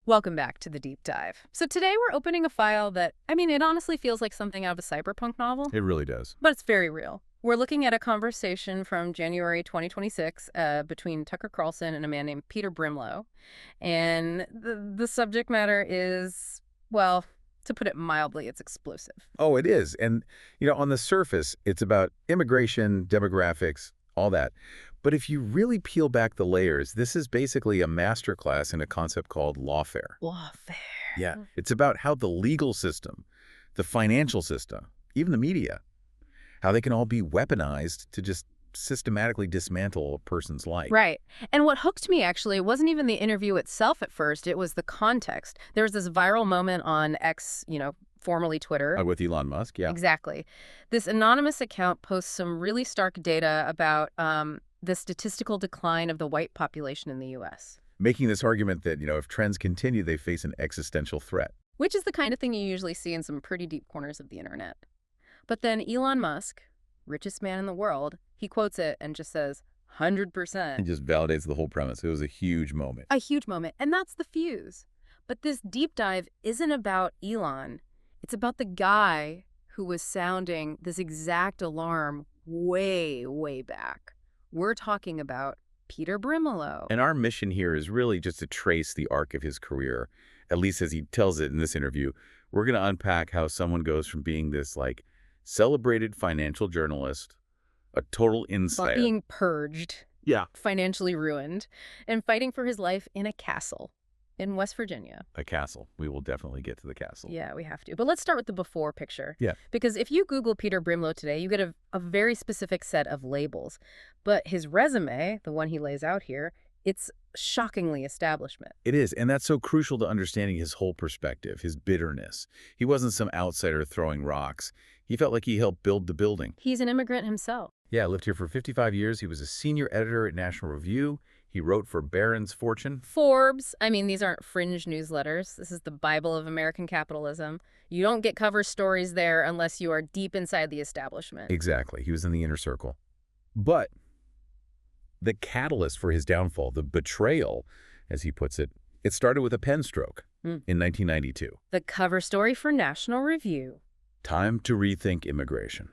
Welcome back to the deep dive. So today we're opening a file that, it honestly feels like something out of a cyberpunk novel. It really does. But it's very real. We're looking at a conversation from January 2026 between Tucker Carlson and a man named Peter Brimelow. And the subject matter is, well, to put it mildly, it's explosive. Oh, it is. And, on the surface, it's about immigration, demographics, all that. But if you really peel back the layers, this is basically a masterclass in a concept called lawfare. Lawfare. Yeah. It's about how the legal system, the financial system, even the media, how they can all be weaponized to just systematically dismantle a person's life. Right. And what hooked me, actually, it wasn't even the interview itself at first. It was the context. There was this viral moment on X, formerly Twitter. With Elon Musk, yeah. Exactly. This anonymous account posts some really stark data about the statistical decline of the white population in the U.S. Making this argument that, if trends continue, they face an existential threat. Which is the kind of thing you usually see in some pretty deep corners of the internet. But then Elon Musk, richest man in the world, he quotes it and just says, 100%. It just validates the whole premise. It was a huge moment. A huge moment. And that's the fuse. But this deep dive isn't about Elon. It's about the guy who was sounding this exact alarm way, way back. We're talking about Peter Brimelow. And our mission here is really just to trace the arc of his career, at least as he tells it in this interview. We're going to unpack how someone goes from being this, celebrated financial journalist, a total insider. Being purged. Yeah. Financially ruined, and fighting for his life in a castle in West Virginia. A castle. We will definitely get to the castle. Yeah, we have to. But let's start with the before picture. Yeah. Because if you Google Peter Brimelow today, you get a very specific set of labels. But his resume, the one he lays out here, it's shockingly establishment. It is, and that's so crucial to understanding his whole perspective, his bitterness. He wasn't some outsider throwing rocks. He felt like he helped build the building. He's an immigrant himself. Yeah, lived here for 55 years. He was a senior editor at National Review. He wrote for Barron's Fortune. Forbes. These aren't fringe newsletters. This is the Bible of American capitalism. You don't get cover stories there unless you are deep inside the establishment. Exactly. He was in the inner circle. But the catalyst for his downfall, the betrayal, as he puts it, it started with a pen stroke in 1992. The cover story for National Review. Time to rethink immigration.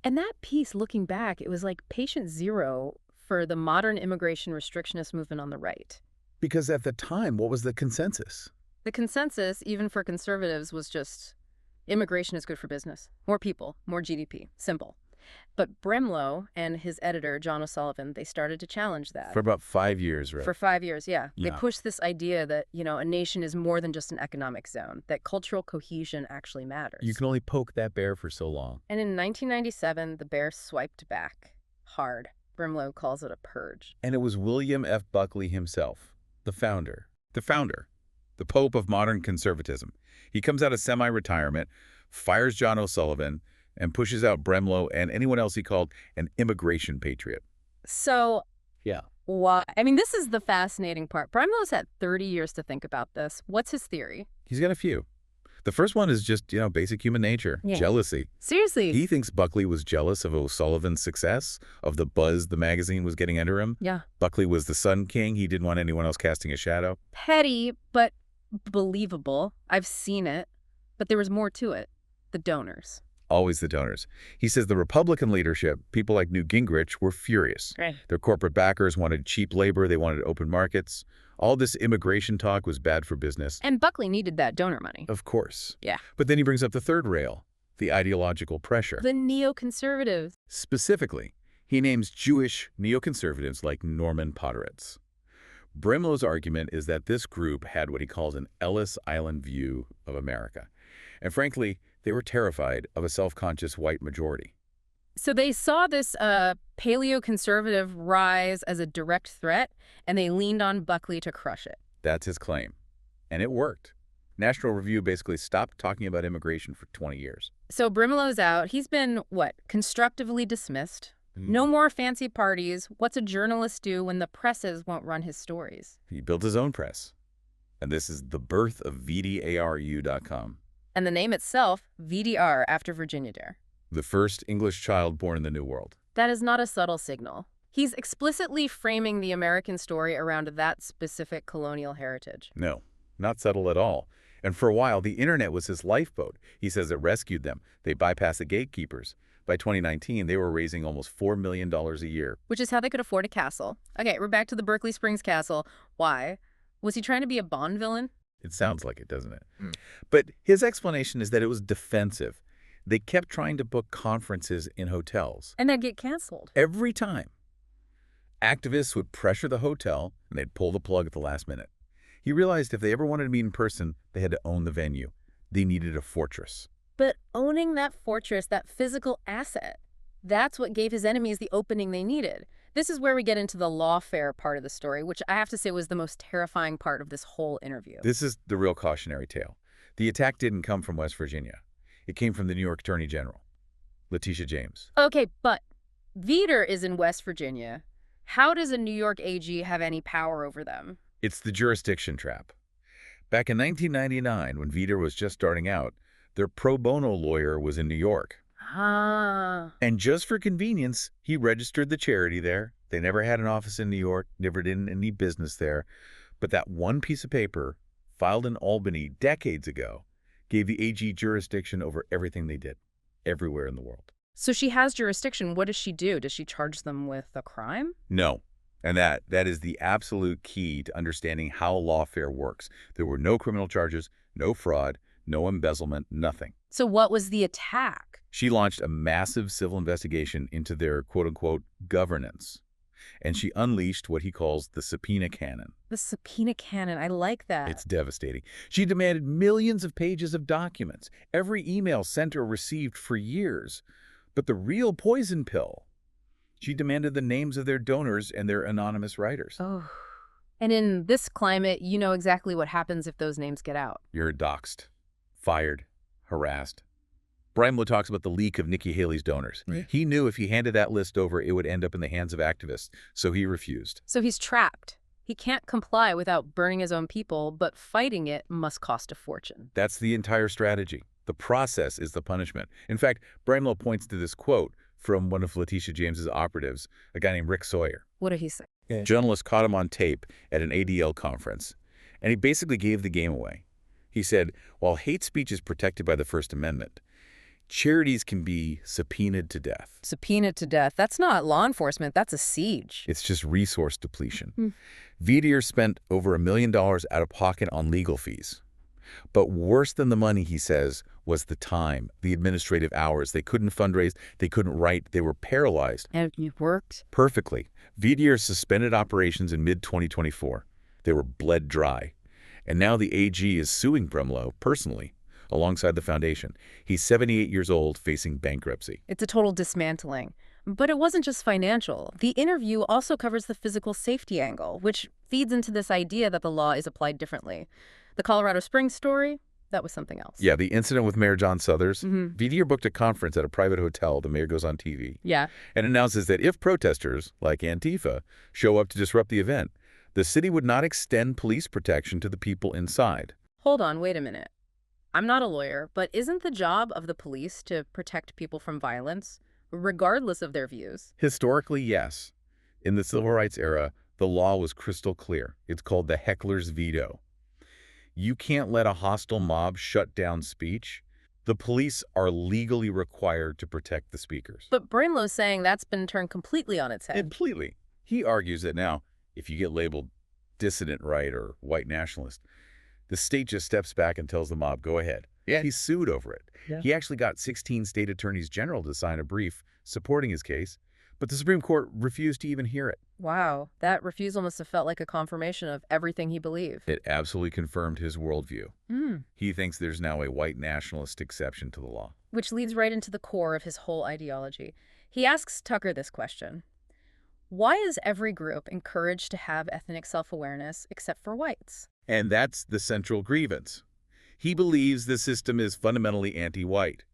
And that piece, looking back, it was like patient zero for the modern immigration restrictionist movement on the right. Because at the time, what was the consensus? The consensus, even for conservatives, was just immigration is good for business. More people, more GDP. Simple. But Brimelow and his editor, John O'Sullivan, they started to challenge that. For about 5 years, right? For 5 years, yeah. They Yeah. pushed this idea that, a nation is more than just an economic zone, that cultural cohesion actually matters. You can only poke that bear for so long. And in 1997, the bear swiped back hard. Brimelow calls it a purge. And it was William F. Buckley himself, the founder, the Pope of modern conservatism. He comes out of semi-retirement, fires John O'Sullivan, and pushes out Brimelow and anyone else he called an immigration patriot. So, Yeah. why? This is the fascinating part. Brimelow's had 30 years to think about this. What's his theory? He's got a few. The first one is just, basic human nature, Yeah. jealousy. Seriously? He thinks Buckley was jealous of O'Sullivan's success, of the buzz the magazine was getting under him. Yeah. Buckley was the Sun King. He didn't want anyone else casting a shadow. Petty, but believable. I've seen it. But there was more to it. The donors. Always the donors. He says the Republican leadership, people like Newt Gingrich, were furious. Right. Their corporate backers wanted cheap labor. They wanted open markets. All this immigration talk was bad for business. And Buckley needed that donor money. Of course. Yeah. But then he brings up the third rail, the ideological pressure. The neoconservatives. Specifically, he names Jewish neoconservatives like Norman patriots. Brimelow's argument is that this group had what he calls an Ellis Island view of America. And frankly, they were terrified of a self-conscious white majority. So they saw this paleoconservative rise as a direct threat, and they leaned on Buckley to crush it. That's his claim. And it worked. National Review basically stopped talking about immigration for 20 years. So Brimelow's out. He's been, constructively dismissed. No more fancy parties. What's a journalist do when the presses won't run his stories? He built his own press. And this is the birth of VDARE.com. And the name itself, VDR, after Virginia Dare. The first English child born in the New World. That is not a subtle signal. He's explicitly framing the American story around that specific colonial heritage. No, not subtle at all. And for a while, the internet was his lifeboat. He says it rescued them. They bypassed the gatekeepers. By 2019, they were raising almost $4 million a year. Which is how they could afford a castle. Okay, we're back to the Berkeley Springs castle. Why? Was he trying to be a Bond villain? It sounds like it, doesn't it? But his explanation is that it was defensive. They kept trying to book conferences in hotels. And they'd get canceled. Every time. Activists would pressure the hotel, and they'd pull the plug at the last minute. He realized if they ever wanted to meet in person, they had to own the venue. They needed a fortress. But owning that fortress, that physical asset, that's what gave his enemies the opening they needed. This is where we get into the lawfare part of the story, which I have to say was the most terrifying part of this whole interview. This is the real cautionary tale. The attack didn't come from West Virginia. It came from the New York Attorney General, Letitia James. Okay, but VDARE is in West Virginia. How does a New York AG have any power over them? It's the jurisdiction trap. Back in 1999, when VDARE was just starting out, their pro bono lawyer was in New York. Ah. And just for convenience, he registered the charity there. They never had an office in New York, never did any business there. But that one piece of paper, filed in Albany decades ago, gave the AG jurisdiction over everything they did, everywhere in the world. So she has jurisdiction. What does she do? Does she charge them with a crime? No. And that is the absolute key to understanding how lawfare works. There were no criminal charges, no fraud, no embezzlement, nothing. So what was the attack? She launched a massive civil investigation into their quote-unquote governance. And she unleashed what he calls the subpoena cannon. The subpoena cannon. I like that. It's devastating. She demanded millions of pages of documents, every email sent or received for years. But the real poison pill, she demanded the names of their donors and their anonymous writers. Oh. And in this climate, you know exactly what happens if those names get out. You're doxxed, fired, harassed. Brimelow talks about the leak of Nikki Haley's donors. Yeah. He knew if he handed that list over, it would end up in the hands of activists, so he refused. So he's trapped. He can't comply without burning his own people, but fighting it must cost a fortune. That's the entire strategy. The process is the punishment. In fact, Brimelow points to this quote from one of Letitia James's operatives, a guy named Rick Sawyer. What did he say? Yeah. Journalists caught him on tape at an ADL conference, and he basically gave the game away. He said, while hate speech is protected by the First Amendment, charities can be subpoenaed to death. Subpoenaed to death. That's not law enforcement. That's a siege. It's just resource depletion. VDARE spent over $1 million out of pocket on legal fees. But worse than the money, he says, was the time, the administrative hours. They couldn't fundraise. They couldn't write. They were paralyzed. And it worked? Perfectly. VDARE suspended operations in mid-2024. They were bled dry. And now the AG is suing Brimelow personally, alongside the foundation. He's 78 years old, facing bankruptcy. It's a total dismantling. But it wasn't just financial. The interview also covers the physical safety angle, which feeds into this idea that the law is applied differently. The Colorado Springs story, that was something else. Yeah, the incident with Mayor John Suthers. Mm-hmm. VDARE booked a conference at a private hotel. The mayor goes on TV. Yeah. And announces that if protesters, like Antifa, show up to disrupt the event, the city would not extend police protection to the people inside. Hold on, wait a minute. I'm not a lawyer, but isn't the job of the police to protect people from violence, regardless of their views? Historically, yes. In the civil rights era, the law was crystal clear. It's called the heckler's veto. You can't let a hostile mob shut down speech. The police are legally required to protect the speakers. But Brimelow's saying that's been turned completely on its head. Completely. He argues that now, if you get labeled dissident right or white nationalist, the state just steps back and tells the mob, go ahead. Yeah. He's sued over it. Yeah. He actually got 16 state attorneys general to sign a brief supporting his case, but the Supreme Court refused to even hear it. Wow, that refusal must have felt like a confirmation of everything he believed. It absolutely confirmed his worldview. Mm. He thinks there's now a white nationalist exception to the law. Which leads right into the core of his whole ideology. He asks Tucker this question. Why is every group encouraged to have ethnic self-awareness except for whites? And that's the central grievance. He believes the system is fundamentally anti-white.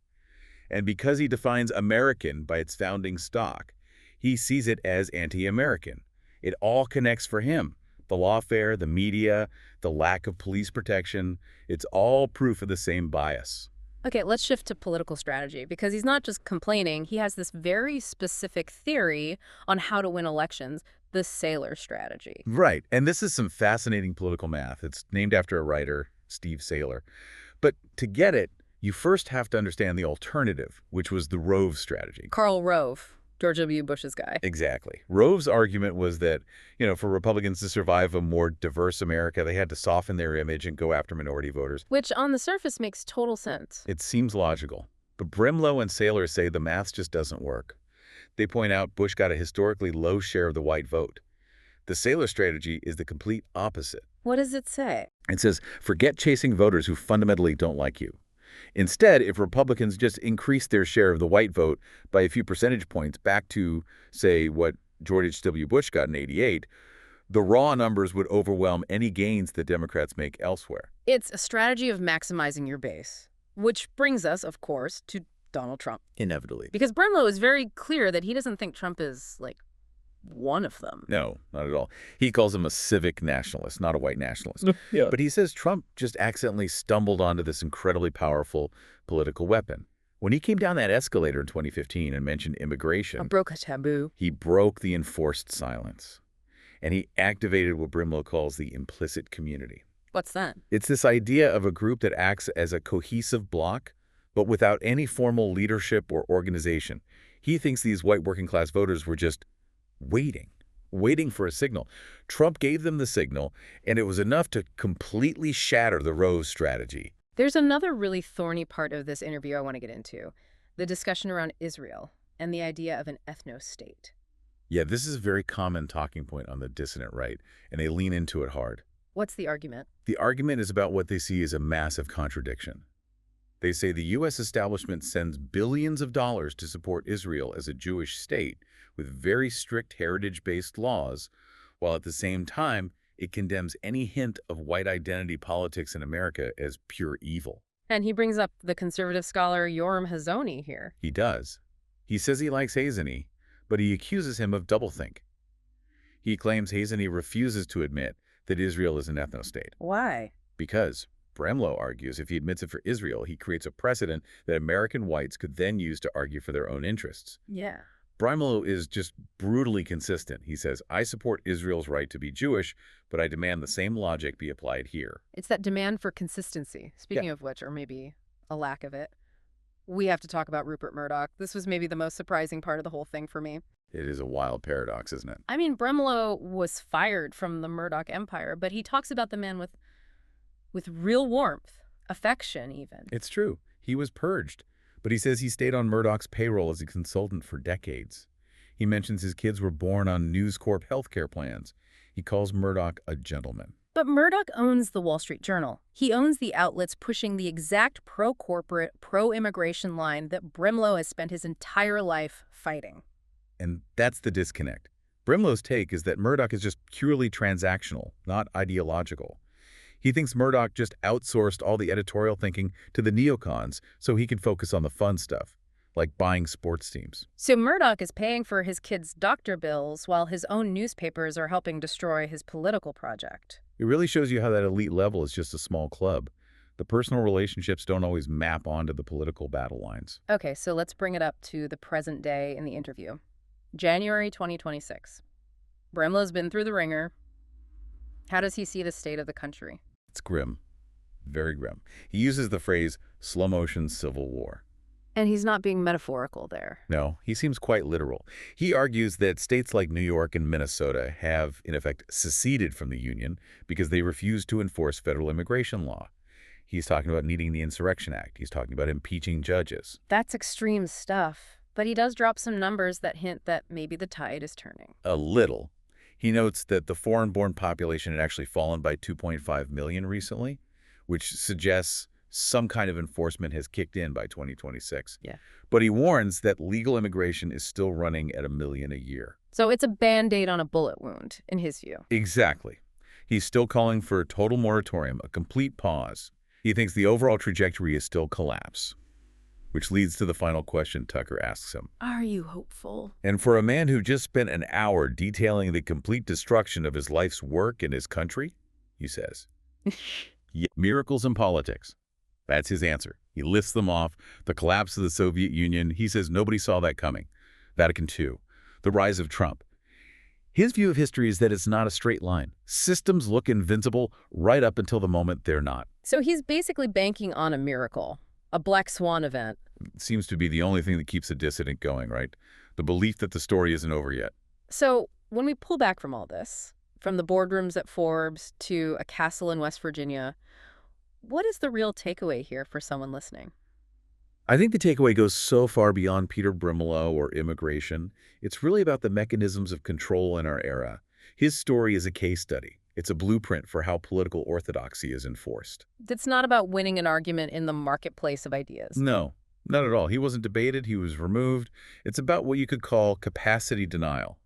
And because he defines American by its founding stock, he sees it as anti-American. It all connects for him. The lawfare, the media, the lack of police protection, it's all proof of the same bias. Okay, let's shift to political strategy, because he's not just complaining. He has this very specific theory on how to win elections, the sailor strategy. Right. And this is some fascinating political math. It's named after a writer, Steve Saylor. But to get it, you first have to understand the alternative, which was the Rove strategy. Karl Rove, George W. Bush's guy. Exactly. Rove's argument was that, for Republicans to survive a more diverse America, they had to soften their image and go after minority voters. Which, on the surface, makes total sense. It seems logical. But Brimelow and Saylor say the math just doesn't work. They point out Bush got a historically low share of the white vote. The Saylor strategy is the complete opposite. What does it say? It says, forget chasing voters who fundamentally don't like you. Instead, if Republicans just increase their share of the white vote by a few percentage points back to, say, what George H.W. Bush got in '88, the raw numbers would overwhelm any gains that Democrats make elsewhere. It's a strategy of maximizing your base, which brings us, of course, to Donald Trump. Inevitably. Because Brimelow is very clear that he doesn't think Trump is, one of them. No, not at all. He calls him a civic nationalist, not a white nationalist. Yeah. But he says Trump just accidentally stumbled onto this incredibly powerful political weapon. When he came down that escalator in 2015 and mentioned immigration, Broke a taboo. he broke the enforced silence. And he activated what Brimelow calls the implicit community. What's that? It's this idea of a group that acts as a cohesive bloc, but without any formal leadership or organization. He thinks these white working-class voters were just waiting for a signal. Trump gave them the signal, and it was enough to completely shatter the Rove strategy. There's another really thorny part of this interview I want to get into, the discussion around Israel and the idea of an ethno-state. Yeah, this is a very common talking point on the dissident right, and they lean into it hard. What's the argument? The argument is about what they see as a massive contradiction. They say the U.S. establishment sends billions of dollars to support Israel as a Jewish state with very strict heritage-based laws, while at the same time, it condemns any hint of white identity politics in America as pure evil. And he brings up the conservative scholar Yoram Hazony here. He does. He says he likes Hazony, but he accuses him of doublethink. He claims Hazony refuses to admit that Israel is an ethno-state. Why? Because, Brimelow argues, if he admits it for Israel, he creates a precedent that American whites could then use to argue for their own interests. Yeah. Brimelow is just brutally consistent. He says, I support Israel's right to be Jewish, but I demand the same logic be applied here. It's that demand for consistency, speaking of which, or maybe a lack of it. We have to talk about Rupert Murdoch. This was maybe the most surprising part of the whole thing for me. It is a wild paradox, isn't it? I mean, Brimelow was fired from the Murdoch empire, but he talks about the man with real warmth, affection even. It's true. He was purged. But he says he stayed on Murdoch's payroll as a consultant for decades. He mentions his kids were born on News Corp healthcare plans. He calls Murdoch a gentleman. But Murdoch owns the Wall Street Journal. He owns the outlets pushing the exact pro-corporate, pro-immigration line that Brimelow has spent his entire life fighting. And that's the disconnect. Brimelow's take is that Murdoch is just purely transactional, not ideological. He thinks Murdoch just outsourced all the editorial thinking to the neocons so he can focus on the fun stuff, like buying sports teams. So Murdoch is paying for his kids' doctor bills while his own newspapers are helping destroy his political project. It really shows you how that elite level is just a small club. The personal relationships don't always map onto the political battle lines. Okay, so let's bring it up to the present day in the interview. January 2026. Brimelow's been through the ringer. How does he see the state of the country? It's grim. Very grim. He uses the phrase slow-motion civil war. And he's not being metaphorical there. No, he seems quite literal. He argues that states like New York and Minnesota have, in effect, seceded from the Union because they refuse to enforce federal immigration law. He's talking about needing the Insurrection Act. He's talking about impeaching judges. That's extreme stuff. But he does drop some numbers that hint that maybe the tide is turning. A little. He notes that the foreign-born population had actually fallen by 2.5 million recently, which suggests some kind of enforcement has kicked in by 2026. Yeah. But he warns that legal immigration is still running at 1 million a year. So it's a Band-Aid on a bullet wound, in his view. Exactly. He's still calling for a total moratorium, a complete pause. He thinks the overall trajectory is still collapse, which leads to the final question Tucker asks him. Are you hopeful? And for a man who just spent an hour detailing the complete destruction of his life's work and his country, he says, yeah, miracles in politics. That's his answer. He lists them off. The collapse of the Soviet Union. He says nobody saw that coming. Vatican II. The rise of Trump. His view of history is that it's not a straight line. Systems look invincible right up until the moment they're not. So he's basically banking on a miracle, a black swan event. It seems to be the only thing that keeps a dissident going, right? The belief that the story isn't over yet. So when we pull back from all this, from the boardrooms at Forbes to a castle in West Virginia, what is the real takeaway here for someone listening? I think the takeaway goes so far beyond Peter Brimelow or immigration. It's really about the mechanisms of control in our era. His story is a case study. It's a blueprint for how political orthodoxy is enforced. It's not about winning an argument in the marketplace of ideas. No, not at all. He wasn't debated. He was removed. It's about what you could call capacity denial.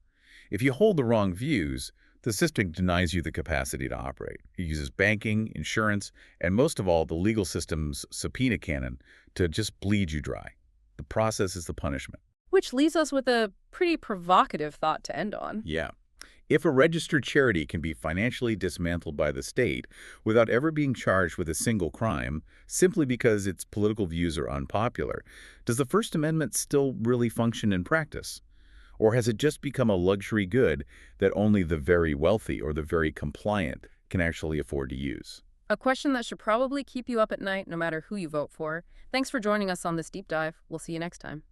If you hold the wrong views, the system denies you the capacity to operate. It uses banking, insurance, and most of all, the legal system's subpoena canon to just bleed you dry. The process is the punishment. Which leaves us with a pretty provocative thought to end on. Yeah. If a registered charity can be financially dismantled by the state without ever being charged with a single crime, simply because its political views are unpopular, does the First Amendment still really function in practice? Or has it just become a luxury good that only the very wealthy or the very compliant can actually afford to use? A question that should probably keep you up at night no matter who you vote for. Thanks for joining us on this deep dive. We'll see you next time.